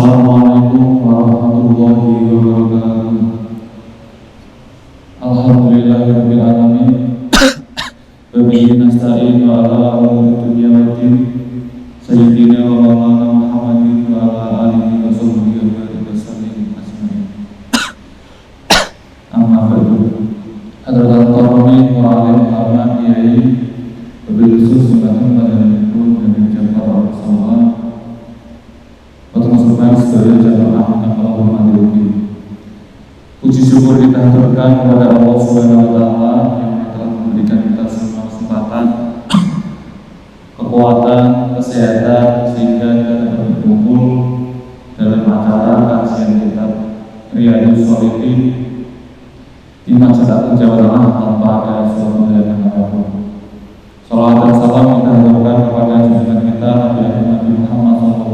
Assalamualaikum warahmatullahi wabarakatuh. Alhamdulillahirabbil alamin. Wa bihi nasta'in wa ala umuri dunya waddin. Sayyidina wa maulana Muhammadin wa ala alihi wa sahbihi wa sallim ajma'in. Amma ba'du. Hadratul Qur'ani wa alim ulama kiai wabil khusus jumatan pada pun dan jamaah bersama teman-teman sekalian jamaah yang Allah hormati. Puji syukur kita haturkan kepada Allah Subhanahu wa taala yang telah memberikan kita semua kesempatan, kekuatan, kesehatan sehingga kita dapat berkumpul dalam acara kajian kitab Riyadhus Shalihin di Masyarakat Jawa Tengah tanpa ada suatu halangan apapun. Salawat dan salam kita haturkan kepada junjungan kita Nabi Muhammad SAW.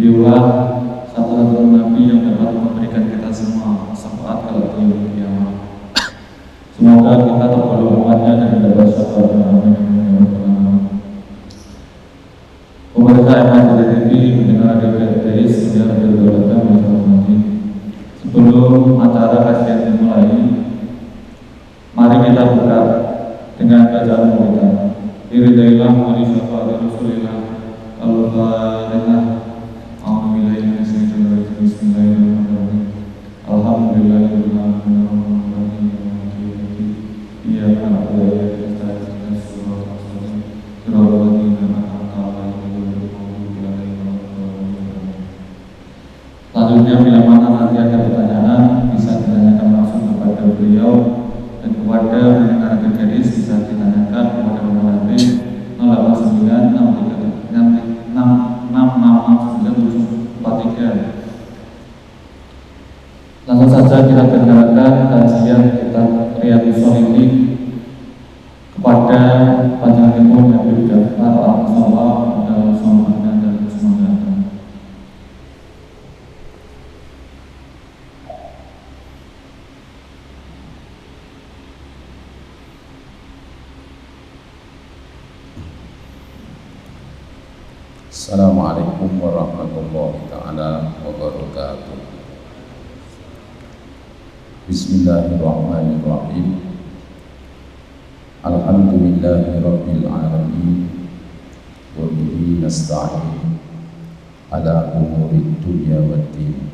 Diulah satu-satunya Nabi yang dapat memberikan kita semua syafaat kalau di kiamat. Semoga kita tergolong umatnya dan mendapat syafaat. Pemirsa MHD TV mendengar dari sejarah kedaulatan Masyarakat. Sebelum acara kajian dimulai, mari kita buka dengan bacaan kita. Iridailah wali syafaat Rasulillah Al-Fatihah. Bismillahirrahmanirrahim. Alhamdulillahirabbil alamin. Iyyaka na'budu wa iyyaka nasta'in. Shiratal ladzina an'amta 'alaihim ghairil maghdubi 'alaihim. Selanjutnya bila mana nanti ada pertanyaan bisa ditanyakan langsung kepada beliau dan kepada pendengar gadis bisa ditanyakan kepada nomor HP 0896666643. Langsung saja kita dengarkan kajian kitab Riyadhus Shalihin kepada panjenenganipun Habib Ja'far Al-Musawwar dalam semangatnya dan semangatnya. Assalamualaikum warahmatullahi ta'ala wabarakatuh. Bismillahirrahmanirrahim. Alhamdulillahi rabbil alamin. Wa bihi nasta'in ala umuri dunya waddin.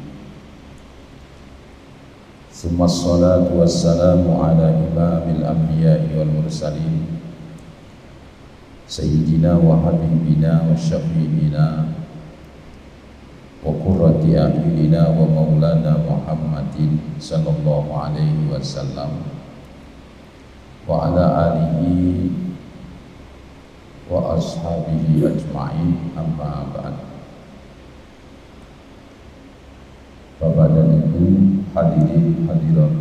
Summa salatu wassalamu ala imamil anbiya'i wal mursalin Sayyidina wa habibina wa syafi'ina wa qurrati a'yunina wa maulana Muhammadin sallallahu alaihi wasallam wa ala alihi wa ashabihi ajma'in, amma ba'd. Bapak dan Ibu hadirin hadirat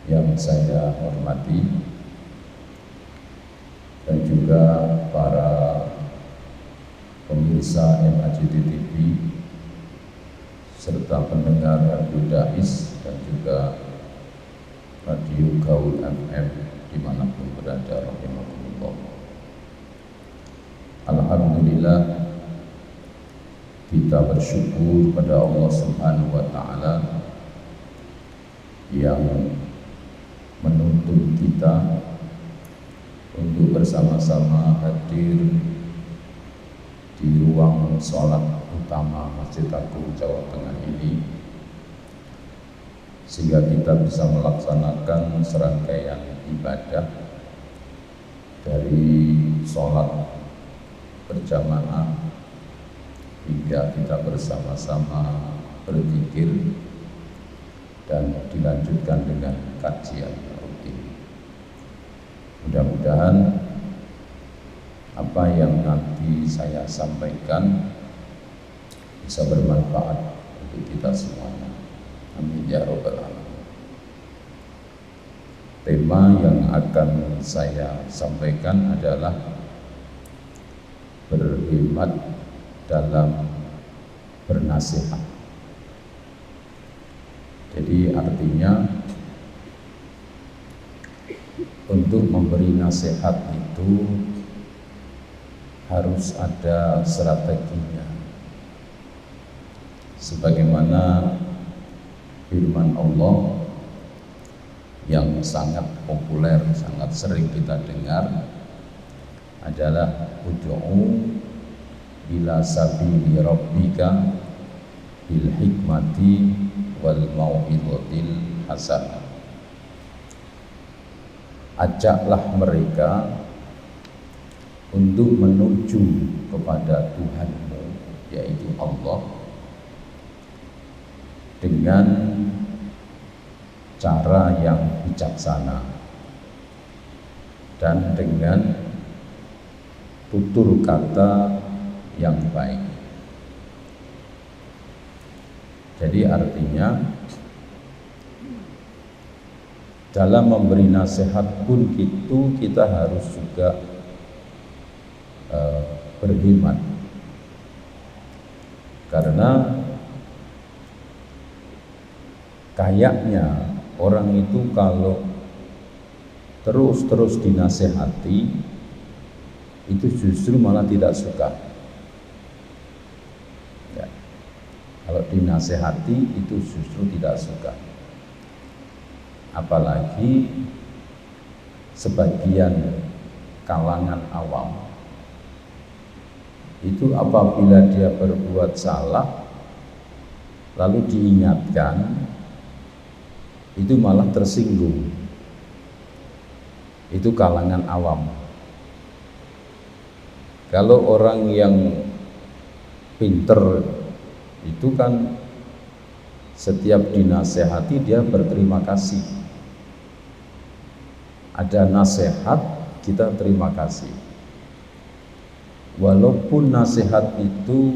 yang saya hormati, dan juga para pemirsa MHD TV serta pendengar Radio Dais dan juga Radio Gaul FM dimanapun berada, rahimahumullah. Alhamdulillah, kita bersyukur pada Allah Subhanahu wa Ta'ala yang menuntun kita untuk bersama-sama hadir di ruang sholat utama Masjid Agung Jawa Tengah ini, sehingga kita bisa melaksanakan serangkaian ibadah dari sholat berjamaah hingga kita bersama-sama berzikir dan dilanjutkan dengan kajian rutin. Mudah-mudahan apa yang nanti saya sampaikan bisa bermanfaat untuk kita semuanya. Amin ya rabbal alamin. Tema yang akan saya sampaikan adalah berhemat dalam bernasihat. Jadi artinya untuk memberi nasihat itu harus ada strateginya, sebagaimana firman Allah yang sangat populer, sangat sering kita dengar adalah ud'u ila sabili rabbika bil hikmati wal mau'izatil hasanah. Ajaklah mereka untuk menuju kepada Tuhanmu, yaitu Allah, dengan cara yang bijaksana dan dengan tutur kata yang baik. Jadi artinya dalam memberi nasihat pun kita harus juga berhemat, karena kayaknya orang itu kalau terus dinasehati itu justru malah tidak suka. Ya. Kalau dinasehati itu justru tidak suka. Apalagi sebagian kalangan awam itu apabila dia berbuat salah lalu diingatkan, itu malah tersinggung. Itu kalangan awam. Kalau orang yang pinter itu kan setiap dinasehati dia berterima kasih. Ada nasihat, kita terima kasih. Walaupun nasihat itu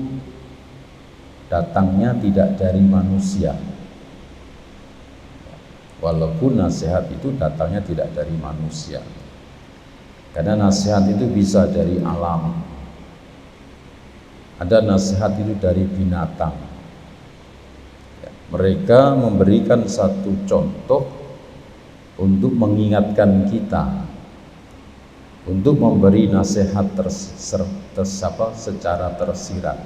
datangnya tidak dari manusia. Walaupun nasihat itu datangnya tidak dari manusia. Karena nasihat itu bisa dari alam. Ada nasihat itu dari binatang. Mereka memberikan satu contoh untuk mengingatkan kita, untuk memberi nasihat secara tersirat.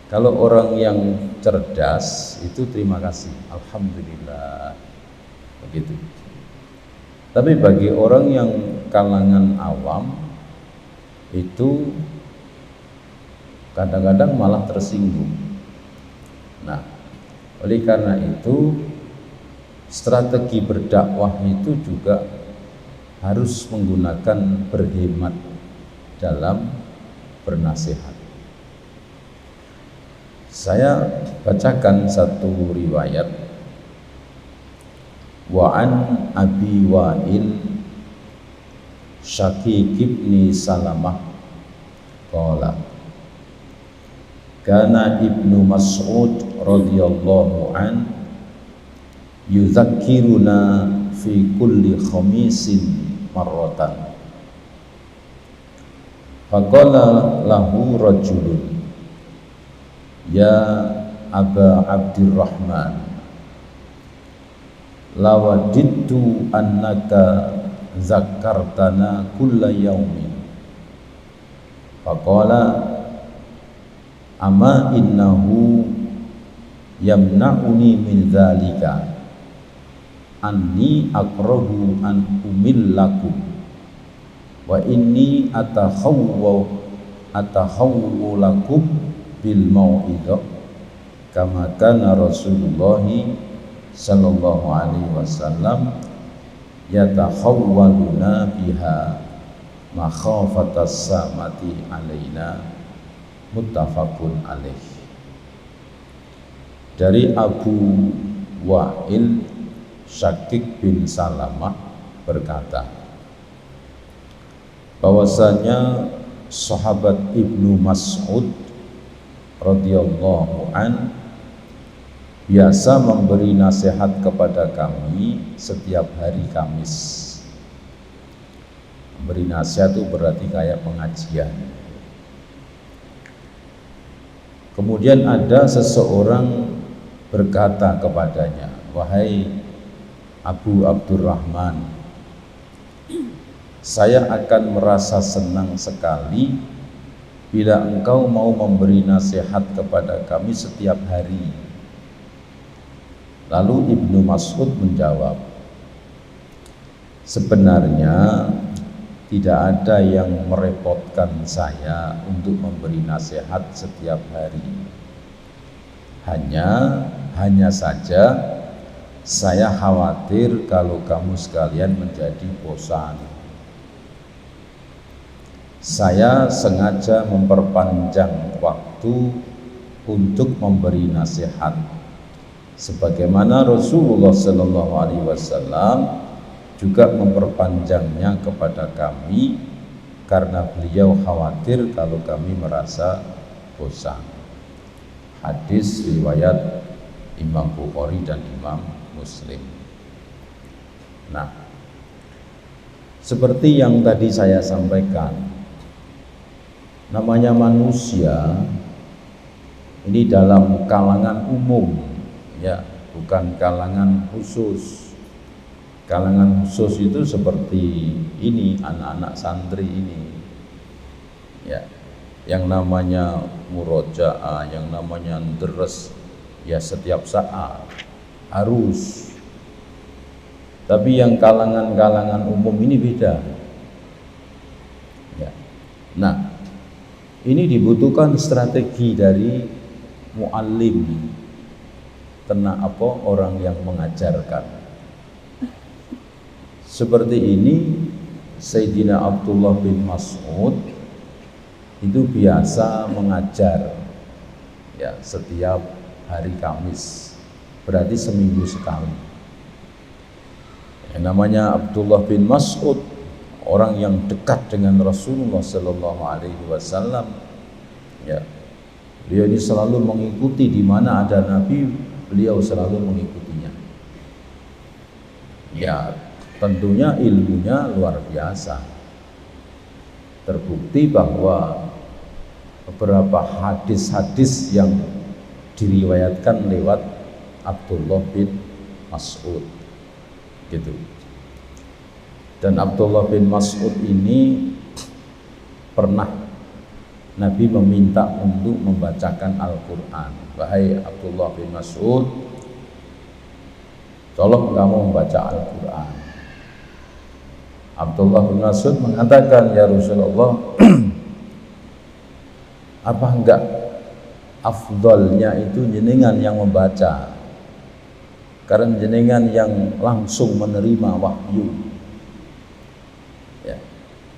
Kalau orang yang cerdas itu terima kasih, alhamdulillah, begitu. Tapi bagi orang yang kalangan awam itu kadang-kadang malah tersinggung. Nah, oleh karena itu strategi berdakwah itu juga harus menggunakan berhemat dalam bernasihat. Saya bacakan satu riwayat. Wa an Abi Wa'il Syaqiq ibn Salamah qala kana Ibnu Mas'ud radhiyallahu an yuzakkiruna fi kulli khamisin marratan. Faqala lahu rajulun ya Aba Abdurrahman lawadittu annaka zakartana kulla yaumin. Faqala ama innahu yamna'uni min dzalika anni akrahu an umillakum wa inni atakhawwalakum bil mau'idhah kama kana Rasulullah sallallahu alaihi wasallam yatakhawwaluna biha makhafatas samati alaina, muttafaqun alaih. Dari Abu Wa'il Syaqiq bin Salamah berkata bahwasanya sahabat Ibnu Mas'ud radhiyallahu an biasa memberi nasihat kepada kami setiap hari Kamis. Memberi nasihat itu berarti kayak pengajian. Kemudian ada seseorang berkata kepadanya, wahai Abu Abdurrahman, saya akan merasa senang sekali bila engkau mau memberi nasihat kepada kami setiap hari. Lalu Ibnu Mas'ud menjawab, sebenarnya tidak ada yang merepotkan saya untuk memberi nasihat setiap hari. Hanya saja saya khawatir kalau kamu sekalian menjadi bosan. Saya sengaja memperpanjang waktu untuk memberi nasihat, sebagaimana Rasulullah Shallallahu Alaihi Wasallam juga memperpanjangnya kepada kami karena beliau khawatir kalau kami merasa bosan. Hadis riwayat Imam Bukhari dan Imam Muslim. Nah, seperti yang tadi saya sampaikan, namanya manusia ini dalam kalangan umum, ya, bukan kalangan khusus. Kalangan khusus itu seperti ini, anak-anak santri ini, ya, yang namanya murojaah, yang namanya deres, ya setiap saat harus. Tapi yang kalangan-kalangan umum ini beda, ya. Nah, ini dibutuhkan strategi dari muallim, orang yang mengajarkan. Seperti ini Sayyidina Abdullah bin Mas'ud itu biasa mengajar, ya, setiap hari Kamis, berarti seminggu sekali. Yang namanya Abdullah bin Mas'ud, orang yang dekat dengan Rasulullah Sallallahu Alaihi Wasallam, ya, beliau ini selalu mengikuti di mana ada Nabi, beliau selalu mengikutinya. Ya, tentunya ilmunya luar biasa. Terbukti bahwa beberapa hadis-hadis yang diriwayatkan lewat Abdullah bin Mas'ud, gitu. Dan Abdullah bin Mas'ud ini pernah Nabi meminta untuk membacakan Al-Quran. Wahai Abdullah bin Mas'ud, tolong kamu membaca Al-Quran. Abdullah bin Mas'ud mengatakan, ya Rasulullah, apa enggak afdolnya itu jenengan yang membaca, karena jenengan yang langsung menerima wahyu, ya,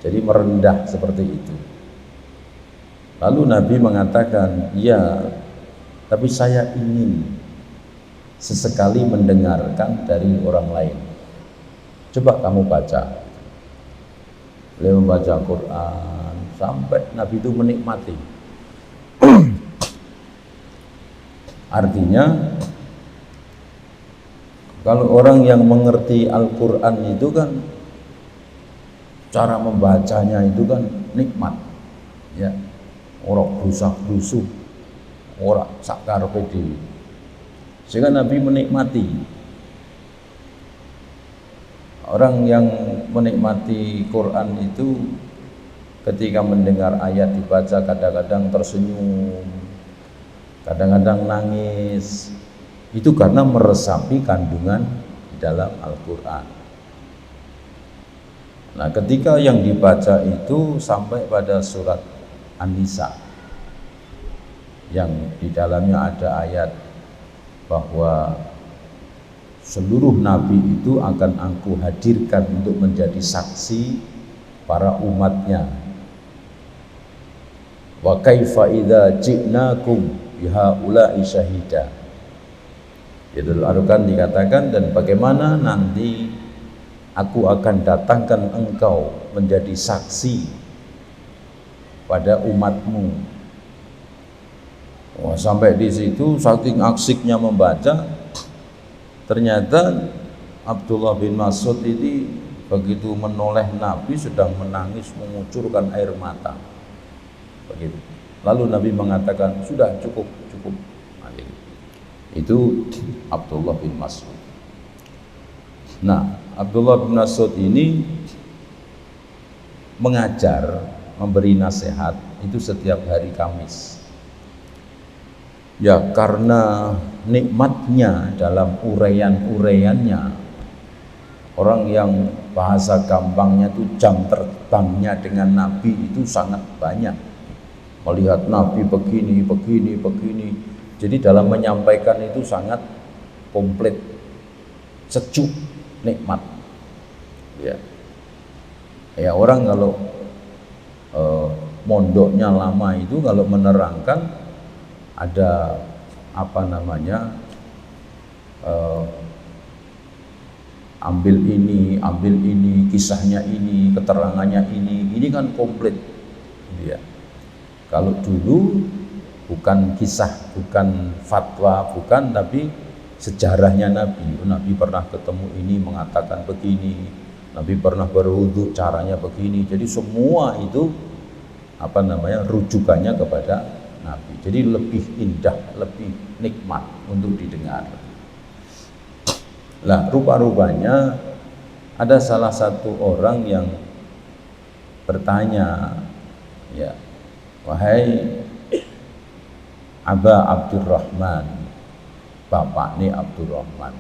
jadi merendah seperti itu. Lalu Nabi mengatakan, ya, tapi saya ingin sesekali mendengarkan dari orang lain. Coba kamu baca. Beliau membaca Quran sampai Nabi itu menikmati. Artinya, kalau orang yang mengerti Al-Quran itu kan cara membacanya itu kan nikmat, ya, orang brusak-brusuk, orang sakar pedi, sehingga Nabi menikmati. Orang yang menikmati Quran itu ketika mendengar ayat dibaca kadang-kadang tersenyum, kadang-kadang nangis. Itu karena meresapi kandungan di dalam Al-Quran. Nah, ketika yang dibaca itu sampai pada surat An-Nisa, yang di dalamnya ada ayat bahwa seluruh nabi itu akan aku hadirkan untuk menjadi saksi para umatnya. Wa kaifa idza ji'nakum bihaula'i syahida. Itu Al-Quran dikatakan, dan bagaimana nanti aku akan datangkan engkau menjadi saksi pada umatmu. Wah, sampai di situ saking aksiknya membaca, ternyata Abdullah bin Mas'ud ini begitu menoleh Nabi sedang menangis mengucurkan air mata. Begitu. Lalu Nabi mengatakan, sudah cukup. Itu Abdullah bin Mas'ud. Nah, Abdullah bin Mas'ud ini mengajar memberi nasihat itu setiap hari Kamis. Ya karena nikmatnya dalam uraian-uraiannya, orang yang bahasa gampangnya itu jam terbangnya dengan Nabi itu sangat banyak. Melihat Nabi begini. Jadi dalam menyampaikan itu sangat komplit, sejuk, nikmat. Ya orang kalau mondoknya lama itu kalau menerangkan ada ambil ini, kisahnya ini, keterangannya ini kan komplit. Ya. Kalau dulu bukan kisah, bukan fatwa, bukan, tapi sejarahnya Nabi. Nabi pernah ketemu ini mengatakan begini, Nabi pernah berwudu caranya begini. Jadi semua itu rujukannya kepada Nabi. Jadi lebih indah, lebih nikmat untuk didengar. Lah rupa-rupanya ada salah satu orang yang bertanya, ya, wahai Aba Abdurrahman, bapak nih Abdurrahman,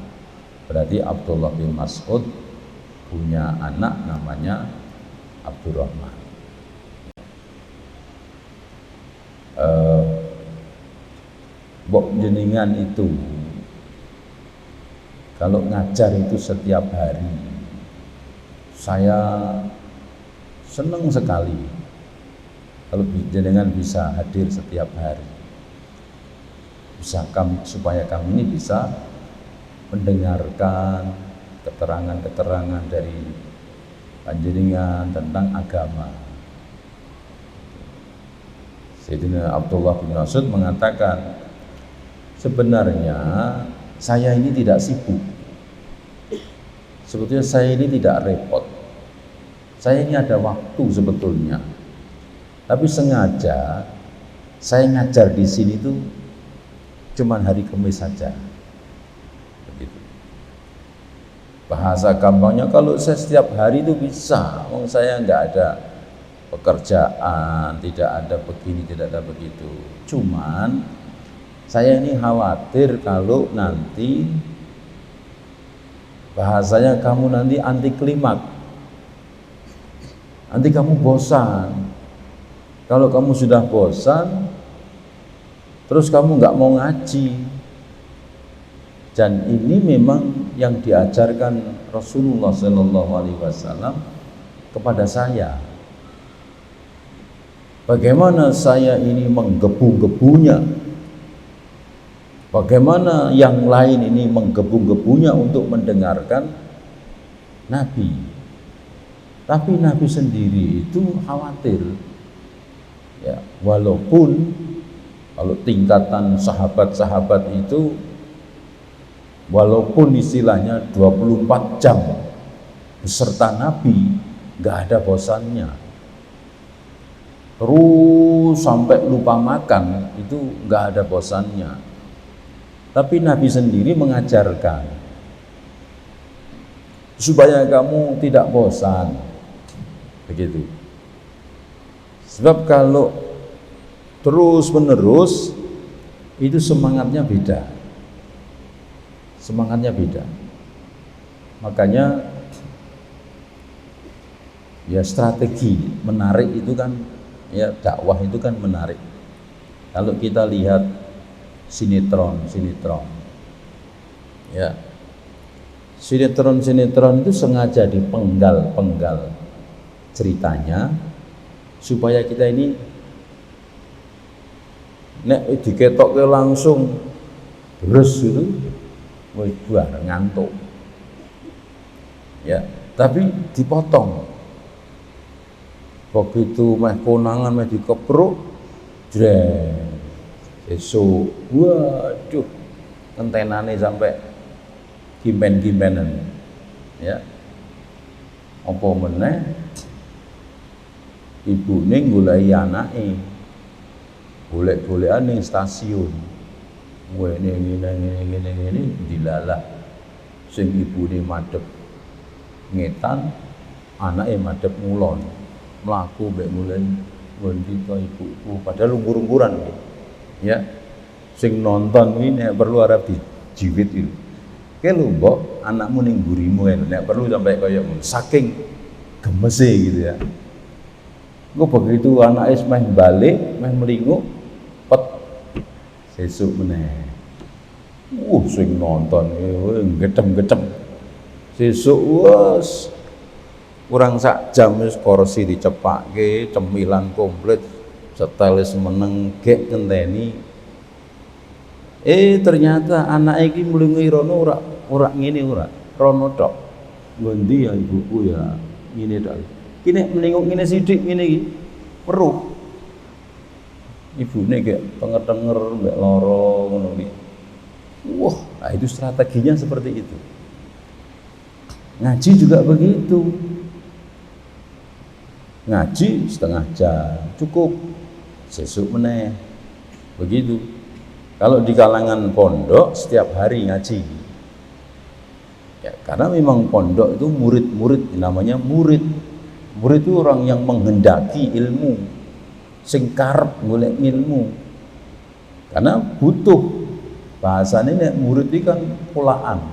berarti Abdullah bin Mas'ud punya anak namanya Abdurrahman. Mbok jenengan itu kalau ngajar itu setiap hari, saya senang sekali kalau jenengan bisa hadir setiap hari, supaya kami ini bisa mendengarkan keterangan-keterangan dari panjenengan tentang agama. Sayyidina Abdullah bin Mas'ud mengatakan, sebenarnya saya ini tidak sibuk, sebetulnya saya ini tidak repot, saya ini ada waktu sebetulnya, tapi sengaja saya ngajar di sini tuh cuman hari Kamis saja. Begitu. Bahasa gampangnya, kalau saya setiap hari itu bisa, saya nggak ada pekerjaan, tidak ada begini, tidak ada begitu. Cuman saya ini khawatir kalau nanti bahasanya kamu nanti anti klimaks, nanti kamu bosan. Kalau kamu sudah bosan, terus kamu nggak mau ngaji. Dan ini memang yang diajarkan Rasulullah SAW kepada saya. Bagaimana saya ini menggebu-gebunya, bagaimana yang lain ini menggebu-gebunya untuk mendengarkan Nabi. Tapi Nabi sendiri itu khawatir, ya, walaupun kalau tingkatan sahabat-sahabat itu, walaupun istilahnya 24 jam beserta Nabi, nggak ada bosannya. Terus sampai lupa makan, itu nggak ada bosannya. Tapi Nabi sendiri mengajarkan supaya kamu tidak bosan, begitu. Sebab kalau terus menerus itu semangatnya beda, makanya ya strategi menarik itu kan, ya dakwah itu kan menarik. Kalau kita lihat sinetron, ya sinetron itu sengaja dipenggal ceritanya supaya kita ini nek diketokke langsung terus itu wis ngantuk, ya, tapi dipotong. Begitu meh konangan meh dikepruk, jreng, esuk, waduh, kentenane sampai gimben-gimbenan, ya. Apa meneh ibune goleki anake, golek-golekan ning stasiun, ngene dilalah, sing ibune madhep ngetan, anake madhep ngulon. Melaku mbek mulai Ngondi to ibuku, padahal umur-umuran ya. Sing nonton ini nek perlu arep dijiwit itu. Ke lho mbok, anakmu ning mburimu nek perlu sampai kaya saking gemese gitu ya. Engko begitu anake meh balik, meh mlingu, pet sesuk meneh. Sing nonton gedhem-gedhem. Sesuk wes kurang sak jam wis kursi dicepakke, cemilan komplit, setelis meneng gek ngenteni. Ternyata anak iki mlungi rono ora ngene ora. Rono tok. Ngondi ya ibuku ya ngene tok. Ki nek mlinguk ngene sithik ngene iki weruh. Ibune gek tenger-tenger mbek lara ngono iki. Itu strateginya seperti itu. Ngaji juga begitu. Ngaji setengah jam cukup, sesuk meneh begitu. Kalau di kalangan pondok setiap hari ngaji ya, karena memang pondok itu murid-murid, namanya murid itu orang yang menghendaki ilmu, sing karep golek ilmu, karena butuh. Bahasanya nek murid itu kan kolaan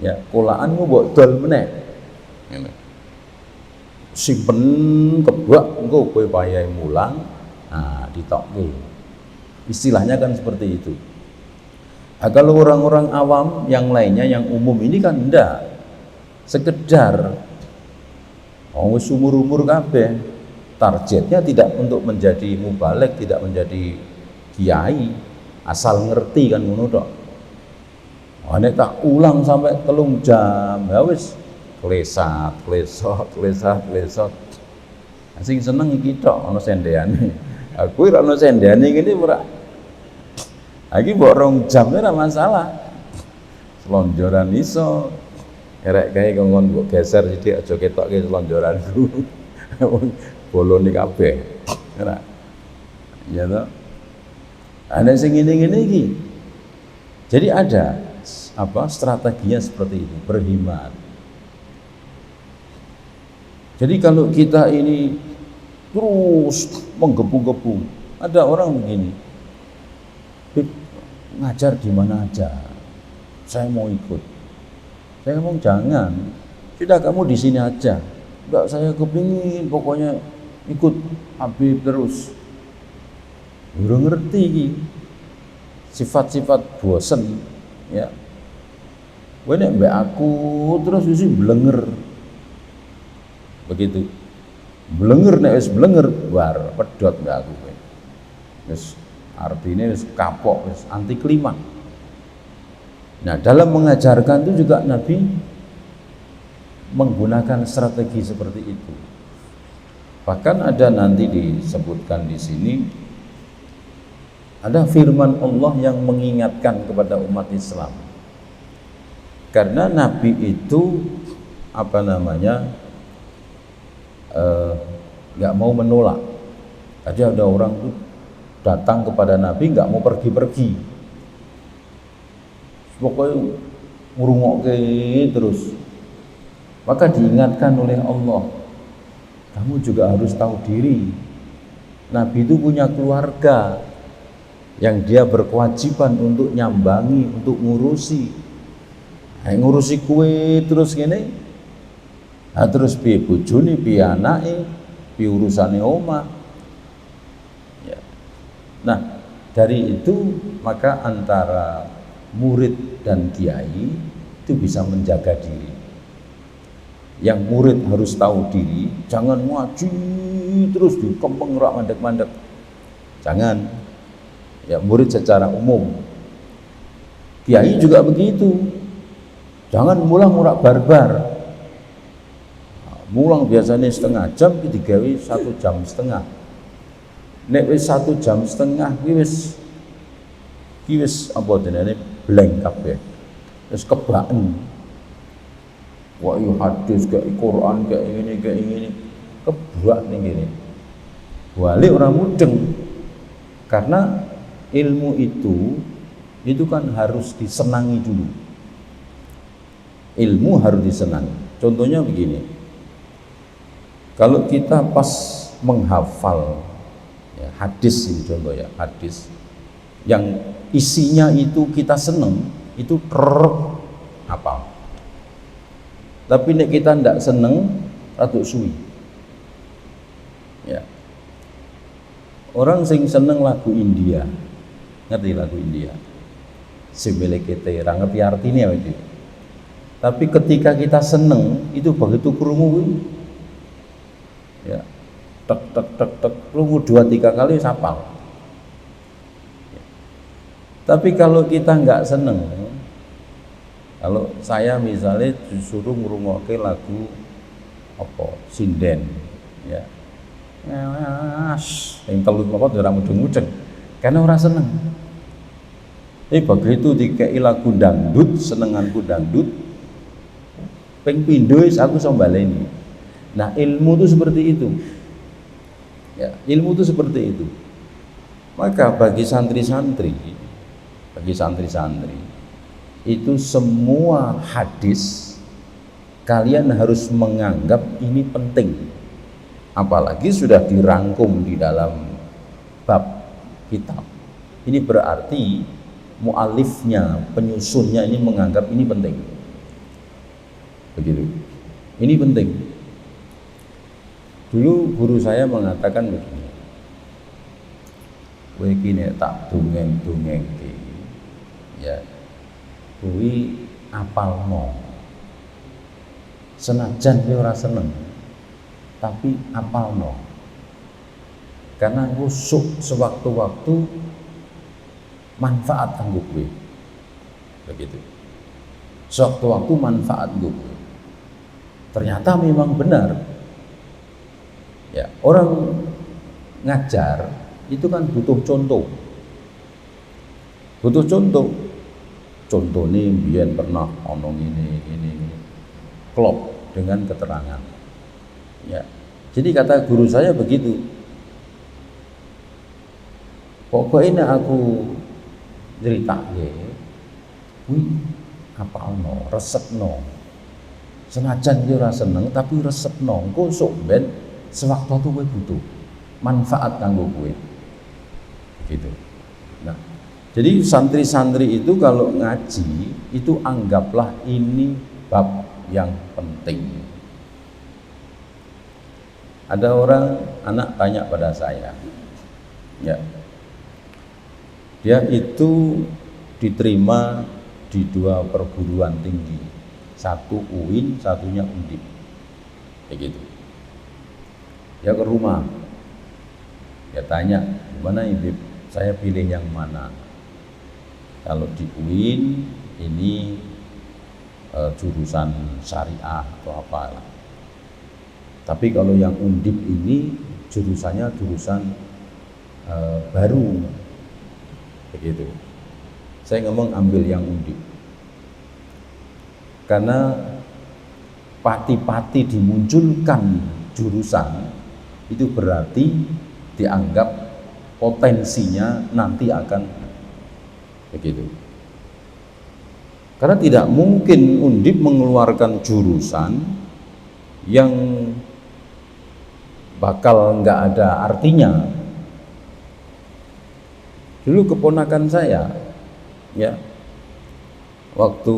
ya, kolaanmu mbok dol meneh simpen kebak engko kowe payahe mulang ditokke. Istilahnya kan seperti itu. Kalau orang-orang awam yang lainnya yang umum ini kan enggak, sekedar wis umur-umur kabeh, targetnya tidak untuk menjadi mubaligh, tidak menjadi kiai, asal ngerti kan ngono tok. Nek tak ulang sampai 3 jam ya wis klesat. Sing seneng iki tok ana sendeane. Aku ora ana sendeane ngene ora. Iki mbok 2 jam ora masalah. Selonjoran iso. Erek kae kongkon mbok geser sithik aja ketokke selonjoranku. Bolone kabeh. Ora. Ya toh. Ana sing ngene-ngene iki. Jadi ada strateginya seperti itu, berhemat. Jadi kalau kita ini terus menggebu-gebu, ada orang begini, ngajar di mana aja, saya mau ikut. Saya ngomong jangan, sudah kamu di sini aja. Enggak, saya kepingin pokoknya ikut Habib terus. Udah ngerti ini sifat-sifat bosen ya. Kowe nek mbek aku terus wis blenger. Begitu. Blenger nek wis blenger war pedhot mbek aku kowe. Wis artine wis kapok, wis anti klimaks. Nah, dalam mengajarkan itu juga Nabi menggunakan strategi seperti itu. Bahkan ada nanti disebutkan di sini ada firman Allah yang mengingatkan kepada umat Islam. Karena Nabi itu nggak mau menolak. Tadi ada orang tuh datang kepada Nabi nggak mau pergi-pergi, pokoknya ngurungokke terus. Maka diingatkan oleh Allah, kamu juga harus tahu diri. Nabi itu punya keluarga yang dia berkewajiban untuk nyambangi, untuk ngurusi. Ngurusi kue terus gini, terus piye bojone, piye anake, piye urusane omah. Ya. Nah, dari itu maka antara murid dan kiai itu bisa menjaga diri. Yang murid harus tahu diri, jangan ngaji terus dikempeng rak mandek-mandek. Jangan. Ya, murid secara umum. Kiai juga begitu. Jangan mulang murak barbar. Mulang biasanya setengah jam, digawe 1 jam setengah. Nek wis 1 jam setengah ki wis apa jenenge blank kabeh. Wis kebaken. Wah, yo hadis kayak Quran kayak ini kebak ning ngene. Wale ora mudeng. Karena ilmu itu kan harus disenangi dulu. Ilmu harus disenangi. Contohnya begini, kalau kita pas menghafal ya, hadis ini contoh ya, hadis yang isinya itu kita seneng, itu hafal. Tapi nek kita ndak seneng, rada suwi. Ya. Orang sing seneng lagu India, ngerti lagu India? Sebelekete, ra ngerti artinya itu. Tapi ketika kita seneng, itu begitu krungu ya, tek tek tek tek krungu 2-3 kali hafal. Ya. Tapi kalau kita nggak seneng, kalau saya misalnya disuruh ngrungokke lagu apa sinden ya yang telu apa ora mudeng-mudeng karena ora seneng. Begitu dikei lagu dangdut, senenganku dangdut, ping pindho aku iso baleni. Nah, ilmu itu seperti itu. Ya, ilmu itu seperti itu. Maka bagi santri-santri itu semua hadis kalian harus menganggap ini penting, apalagi sudah dirangkum di dalam bab kitab. Ini berarti mualifnya, penyusunnya ini menganggap ini penting. Begitu. Ini penting. Dulu guru saya mengatakan begini, kowe iki nek tak dongeng-dongengke ya kuwi apalno. Senajan kowe ora seneng, tapi apalno. Karena rusuk sewaktu-waktu manfaat kanggo kowe. Begitu. Sewaktu-waktu manfaat kanggo kowe. Ternyata memang benar. Ya, orang ngajar itu kan butuh contoh. Butuh contoh. Contoh nih biyen pernah ono ini klop dengan keterangan. Ya. Jadi kata guru saya begitu. Pokoknya aku ceritake kuwi apalno, resepno. Senajan ora seneng tapi resepno. Engko sok ben sewaktu-waktu kowe butuh manfaat kanggo kowe. Gitu. Nah, jadi santri-santri itu kalau ngaji itu anggaplah ini bab yang penting. Ada anak tanya pada saya, ya, dia itu diterima di 2 perguruan tinggi, satu UIN, satunya Undip, begitu. Dia ke rumah, dia tanya, gimana Ibu? Saya pilih yang mana? Kalau di UIN ini jurusan syariah atau apalah. Tapi kalau yang Undip ini jurusannya jurusan baru, begitu. Saya ngomong ambil yang Undip, karena pati-pati dimunculkan jurusan itu berarti dianggap potensinya nanti akan begitu. Karena tidak mungkin Undip mengeluarkan jurusan yang bakal nggak ada artinya. Dulu keponakan saya, ya, waktu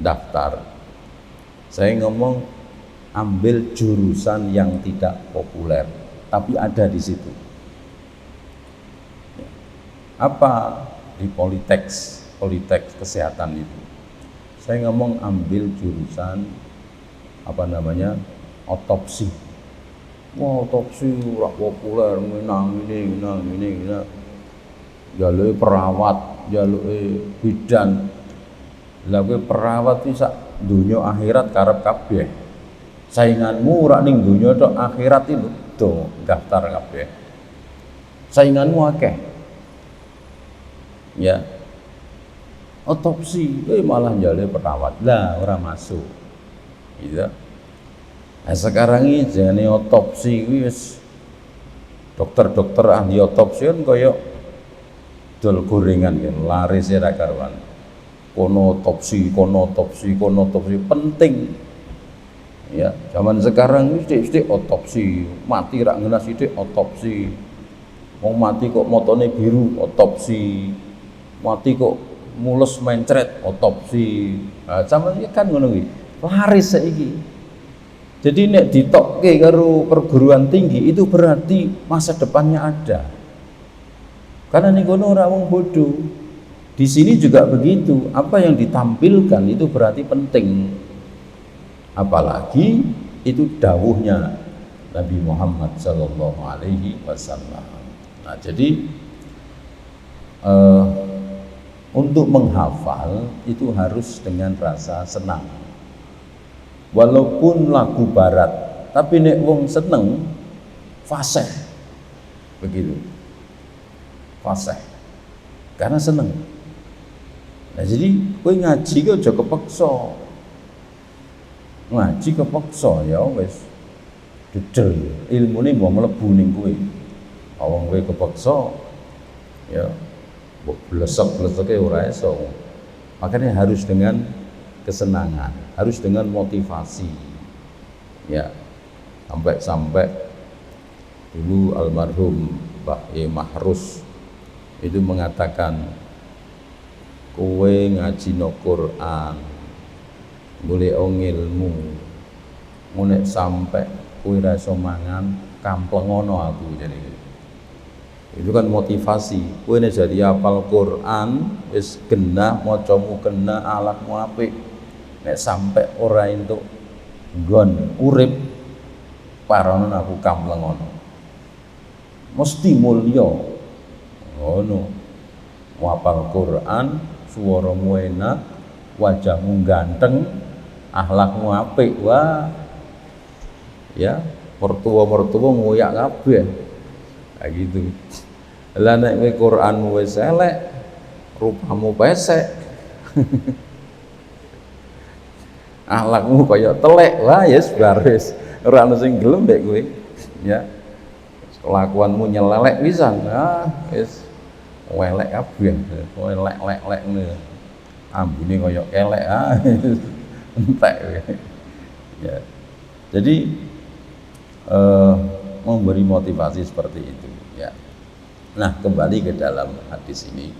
daftar, saya ngomong ambil jurusan yang tidak populer, tapi ada di situ. Apa di Politek kesehatan itu? Saya ngomong ambil jurusan otopsi. Wah, otopsi ora populer, menang ini. Jaluke perawat, jaluke bidan. Lah kowe perawat iki sak donya akhirat karep kabeh. Sainganmu ora ning donya tok, akhirat itu do daftar kabeh. Sainganmu akeh. Ya. Otopsi, malah jaluke perawat. Lah ora masuk. Gitu. Nah, sekarang ini jane otopsi wis dokter-dokter ahli otopsi kan kaya dol gorengan kan, laris ra karuan. Kono otopsi penting. Ya, zaman sekarang ini sithik otopsi, mati rak ngena sithik otopsi. Wong mati kok motone biru otopsi. Mati kok mules mencret otopsi. Nah, zaman iki kan ngono kuwi. Laris saiki. Jadi nek ditokke karo perguruan tinggi itu berarti masa depannya ada. Karena ning kono ora wong bodoh. Di sini juga begitu. Apa yang ditampilkan itu berarti penting. Apalagi itu dawuhnya Nabi Muhammad sallallahu alaihi wasallam. Nah, jadi untuk menghafal itu harus dengan rasa senang. Walaupun lagu barat, tapi nek wong seneng fasih. Begitu. Fasih. Karena seneng. Nah, jadi kowe ngaji kok aja kepeksa. Ngaji kepeksa ya wis dedel ilmune mbok mlebu ning kowe. Wong kowe kepeksa ya mbok blesek-bleseke ora iso. Makanya harus dengan kesenangan, harus dengan motivasi. Ya. Sampai dulu almarhum Mbah Mahrus itu mengatakan kowe ngaji no Quran golek ilmu ngono sampai kowe ra iso mangan kamplengono aku jadi itu kan motivasi. Kowe nek jadi hafal Quran wis genah macamu kena alatmu apik nek sampai ora entuk nggon urip parono aku kamplengono mesti mulya ngono. Hafal Quran suaramu enak wajahmu ganteng akhlakmu apik, wah ya mertua ngoyak kabeh kayak gitu. Lah nek kowe Quranmu wis elek rupamu pesek akhlakmu kaya telek, wah yes baris ora ono sing gelem mek kowe ya. Kelakuanmu nyelelek pisan, ah wis welek kabeh welek-lek ngene ambune kaya kelek entek ya. Jadi memberi motivasi seperti itu ya. Nah, kembali ke dalam hadis ini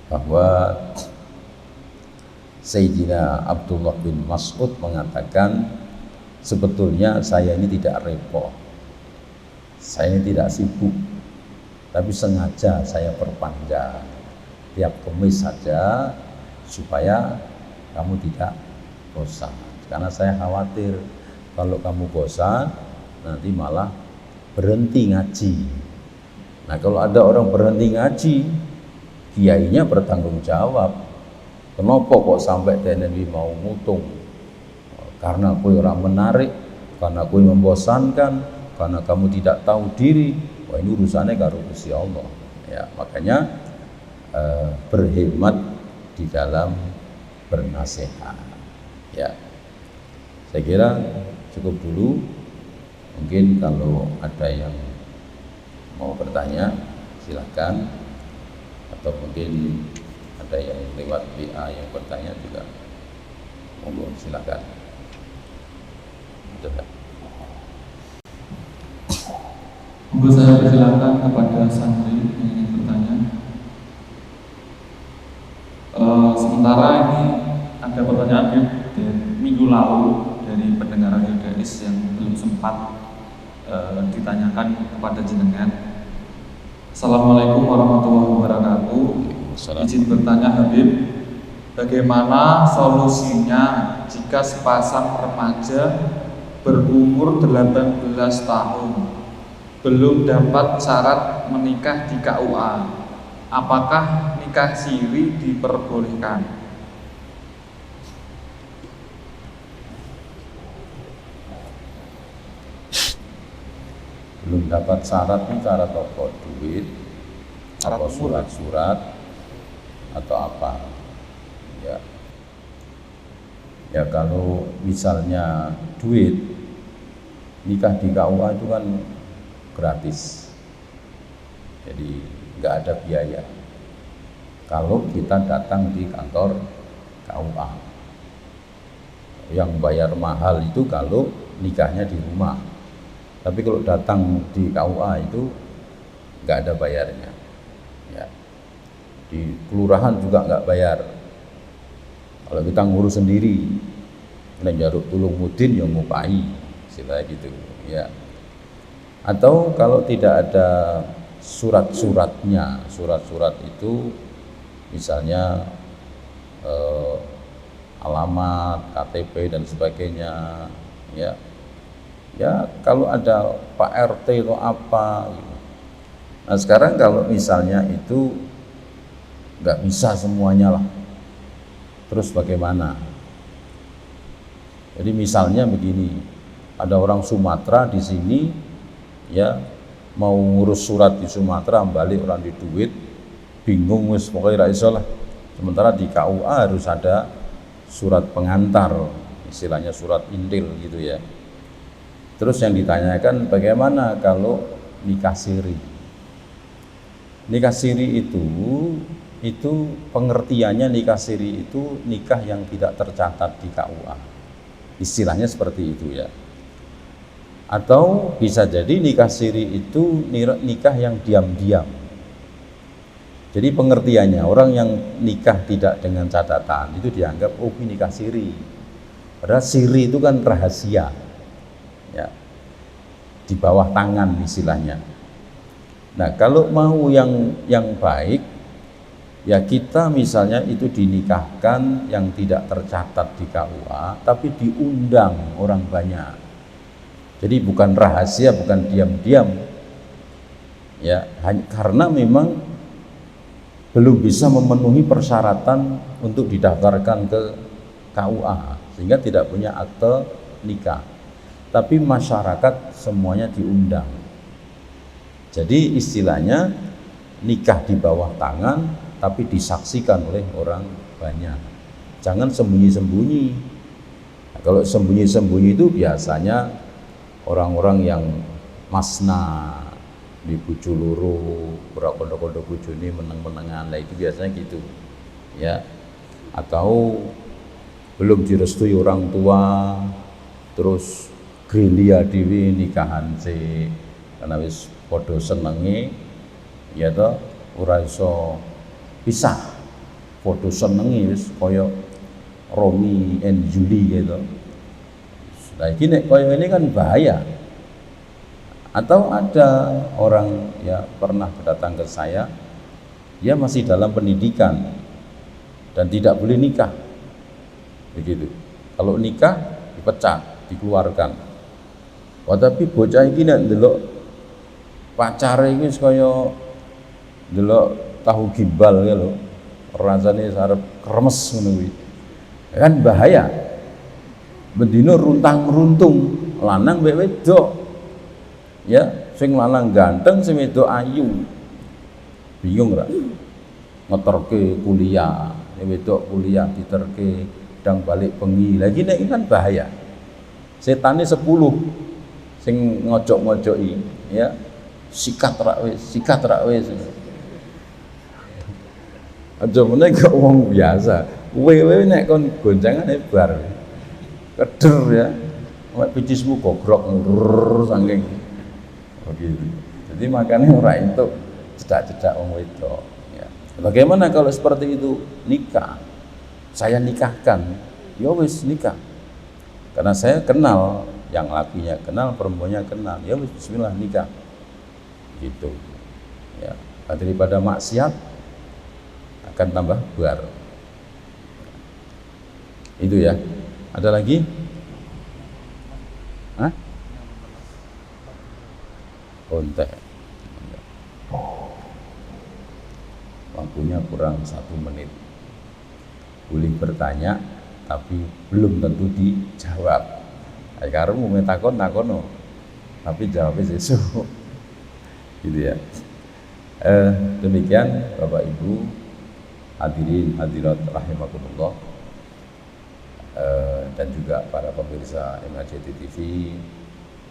bahwa Sayyidina Abdullah bin Mas'ud mengatakan sebetulnya saya ini tidak repot, saya ini tidak sibuk, tapi sengaja saya perpanjang tiap Kamis saja supaya kamu tidak bosan. Karena saya khawatir kalau kamu bosan nanti malah berhenti ngaji. Nah, kalau ada orang berhenti ngaji, kiainya bertanggung jawab. Kenapa kok sampai TNI mau mutung? Karena kowe orang menarik, karena kowe membosankan, karena kamu tidak tahu diri. Wah, ini urusannya karo Gusti Allah. Ya, makanya berhemat di dalam bernasihat. Ya, saya kira cukup dulu. Mungkin kalau ada yang mau bertanya silakan, atau mungkin ada yang lewat WA yang bertanya juga monggo silakan. Monggo saya persilakan kepada santri yang ingin bertanya. Sementara ini ada pertanyaan dari minggu lalu dari pendengar Radio Dais yang belum sempat ditanyakan kepada jenengan. Assalamualaikum warahmatullahi wabarakatuh. Izin bertanya Habib, bagaimana solusinya jika sepasang remaja berumur 18 tahun belum dapat syarat menikah di KUA? Apakah nikah siri diperbolehkan? Belum dapat syarat ini syarat apa? Duit atau surat-surat atau apa ya. Ya kalau misalnya duit, nikah di KUA itu kan gratis, jadi nggak ada biaya kalau kita datang di kantor KUA. yang bayar mahal itu kalau nikahnya di rumah. Tapi kalau datang di KUA itu nggak ada bayarnya. Ya. Di kelurahan juga nggak bayar. Kalau kita ngurus sendiri, jaruk tulung mudin yang ngupai, istilahnya gitu. Ya. Atau kalau tidak ada surat-suratnya, surat-surat itu misalnya alamat, KTP dan sebagainya, ya. Ya kalau ada Pak RT atau apa. Nah sekarang kalau misalnya itu nggak bisa semuanya lah, terus bagaimana? Jadi misalnya begini, ada orang Sumatera di sini, ya mau ngurus surat di Sumatera, balik orang di duit, bingung wis pokoknya ra iso lah. Sementara di KUA harus ada surat pengantar, istilahnya surat intil gitu ya. Terus yang ditanyakan bagaimana kalau nikah siri? Nikah siri itu pengertiannya nikah siri itu nikah yang tidak tercatat di KUA. Istilahnya seperti itu ya. Atau bisa jadi nikah siri itu nikah yang diam-diam. Jadi pengertiannya orang yang nikah tidak dengan catatan itu dianggap oh ini nikah siri. Padahal siri itu kan rahasia. Ya. Di bawah tangan istilahnya. Nah, kalau mau yang baik ya kita misalnya itu dinikahkan yang tidak tercatat di KUA tapi diundang orang banyak. Jadi bukan rahasia, bukan diam-diam. Ya, karena memang belum bisa memenuhi persyaratan untuk didaftarkan ke KUA sehingga tidak punya akte nikah. Tapi masyarakat semuanya diundang. Jadi istilahnya nikah di bawah tangan tapi disaksikan oleh orang banyak. Jangan sembunyi-sembunyi. Nah, kalau sembunyi-sembunyi itu biasanya orang-orang yang masna di bojo loro, ora kondo-kondo bojone meneng-menengan. Lah itu biasanya gitu. Ya. Atau belum direstui orang tua terus gerilya dhewe nikahan sih karena wis padha senenge ya toh ora iso pisah padha senenge wis kaya Romi and Julie gitu. Nah iki nek kaya ini kan bahaya. Atau ada orang ya pernah datang ke saya, dia masih dalam pendidikan dan tidak boleh nikah. Begitu. Kalau nikah dipecat, dikeluarkan. Wah tapi bocah iki nek ndelok pacare iki kaya ndelok tahu gimbal ya lho. Rasane arep kremes ngono kuwi. Kan bahaya. Bendino runtang-runtung, lanang mbek wedok. Ya, sing lanang ganteng, sing wedok ayu. Bingung ra? Ngeterke kuliah, wedok kuliah diterke dang balik bengi. Lagi nek kan bahaya. Setane 10 sing ngojok-ngojoki ya sikat rak wis aja meneh kok wong biasa wewe nek kon goncengane bar keder ya mek picismu gogrok saking begitu. Jadi makanya ora entuk cedak-cedak wong wedok ya. Bagaimana kalau seperti itu nikah? Saya nikahkan ya wis nikah. Karena saya kenal yang lakinya kenal, perempuannya kenal, ya bismillah nikah gitu ya. Daripada maksiat akan tambah buar itu ya. Ada lagi? Hah? Kontek waktunya kurang 1 menit. Boleh bertanya tapi belum tentu dijawab. Karena mau takono, tapi jawabnya sesuk, gitu ya. Demikian Bapak Ibu, hadirin hadirat rahimakumullah, dan juga para pemirsa MHJT TV,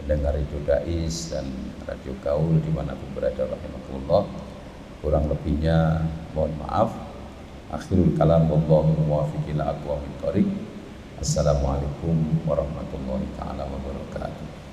pendengar Radio Dais dan Radio Gaul dimanapun berada rahimakumullah. Kurang lebihnya mohon maaf. Akhirul kalam wallahu muwaffiq ila aqwamit thoriq. Assalamualaikum warahmatullahi taala wabarakatuh.